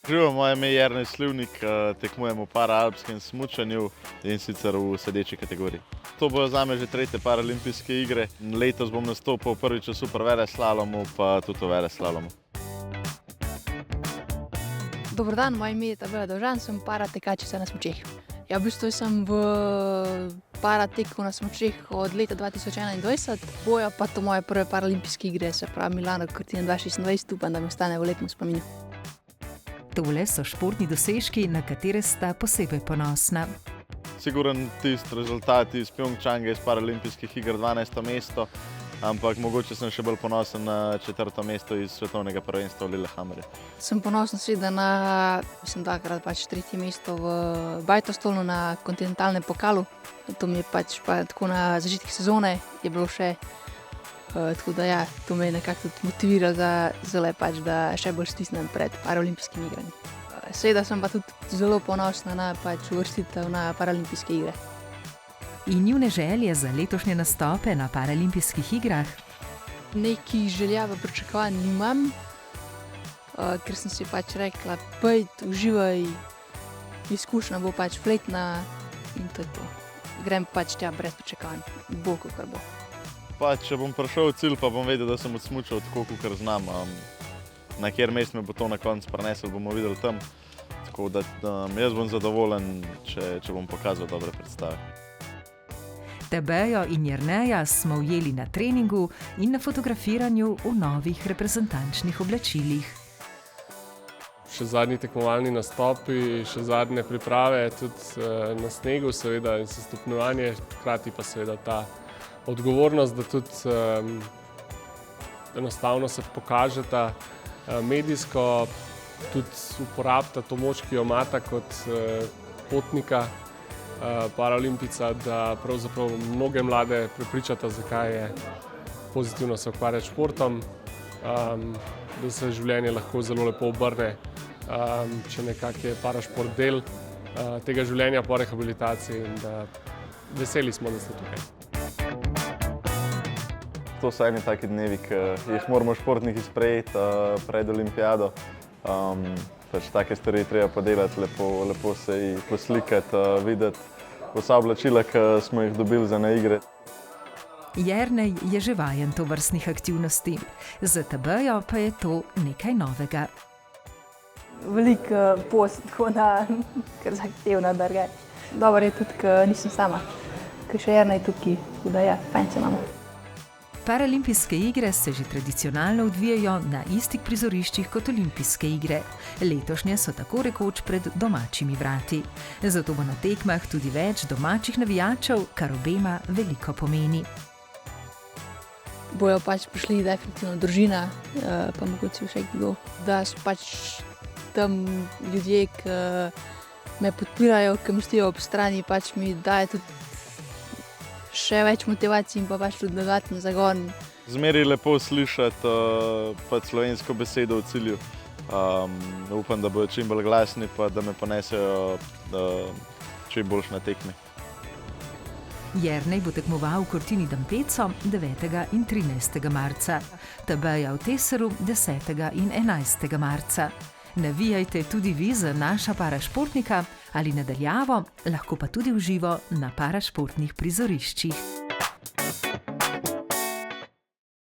Živijo, moje ime je Jernej Slivnik, tekmujem v paraalpskem smučanju in sicer v sedeči kategoriji. To bojo zame že tretje paralimpijske igre. Letos bom nastopil prvič v superveleslalomu, pa tudi v veleslalomu. Dober dan, moje ime je Tabela Dovžan, sem paratekačica na smučeh. Ja, v bistvu sem v parateku na smučeh od leta 2021, bojo pa to moje prve paralimpijske igre, se pravi Milano Cortina 2026, upam, da mi ostane v lepem spominu. Tole so športni dosežki, na katere sta posebej ponosna. Siguren tisti rezultat iz Pjongčanga iz paralimpijskih iger 12. mesto, ampak mogoče sem še bolj ponosen na 4. mesto iz svetovnega prvenstva v Lillehammerju. Sem ponosen seveda na, dvakrat 3. mesto v Bajtostolu na kontinentalnem pokalu. To mi je tako na začetku sezone je bilo še, tako da ja, to me je nekako tudi motivira da še bolj stisnem pred paralimpijskimi igrami. Seveda sem pa tudi zelo ponosna na uvrstitev na paralimpijske igre. In njune želje za letošnje nastope na paralimpijskih igrah? Nekih želja v pričakovanju nimam, ker sem si rekla, pojdi, uživaj, izkušnja bo fletna in to je to. Grem tja brez pričakovanj, bo kakor bo. Če bom prišel v cilj, pa bom vedel, da sem odsmučal tako, kakor znam. Na kjer mest me bo to na koncu prinesel, bomo videli tam. Tako da jaz bom zadovoljen, če bom pokazal dobre predstave. Tabejo in Jerneja smo ujeli na treningu in na fotografiranju v novih reprezentančnih oblačilih. Še zadnji tekmovalni nastopi, še zadnje priprave, tudi na snegu seveda in stopnjevanje, hkrati pa seveda ta odgovornost, da tudi enostavno se pokažeta medijsko, tudi uporabita to moč, ki jo imata kot potnika, paralimpica, da pravzaprav mnoge mlade prepričata, zakaj je pozitivno se ukvarjati s športom, da se življenje lahko zelo lepo obrne, če nekako je parašport del tega življenja po rehabilitaciji in da veseli smo, da ste tukaj. To so eni taki dnevi, ki jih moramo športniki sprejeti pred olimpijado. Take stvari treba podelati, lepo se jih poslikati, videti vsa oblačila, ki smo jih dobili za na igre. Jernej je že vajen tovrstnih aktivnosti, za Tabejo pa je to nekaj novega. Veliko post, tako da kar zahtevna drugače. Dobro je tudi, ker nisem sama, ker še Jernej tukaj, tako da ja, fajn se imamo. Paralimpijske igre se že tradicionalno odvijajo na istih prizoriščih kot olimpijske igre. Letošnje so tako rekoč pred domačimi vrati. Zato bo na tekmah tudi več domačih navijačev, kar obema veliko pomeni. Bojo prišli definitivno družina, pa mogoče še kdo, da so tam ljudje, ki me podpirajo, ki mi stojijo ob strani, mi daje tudi še več motivacij in tudi dodaten zagon. Zmeraj lepo slišati slovensko besedo v cilju. Upam, da bodo čim bolj glasni, pa da me ponesejo čim boljš na tekmi. Jernej bo tekmoval v Cortini d'Ampezzo 9. in 13. marca, Tabeja v Teseru 10. in 11. marca. Navijajte tudi vi za naša parašportnika ali na daljavo, lahko pa tudi v živo na parašportnih prizoriščih.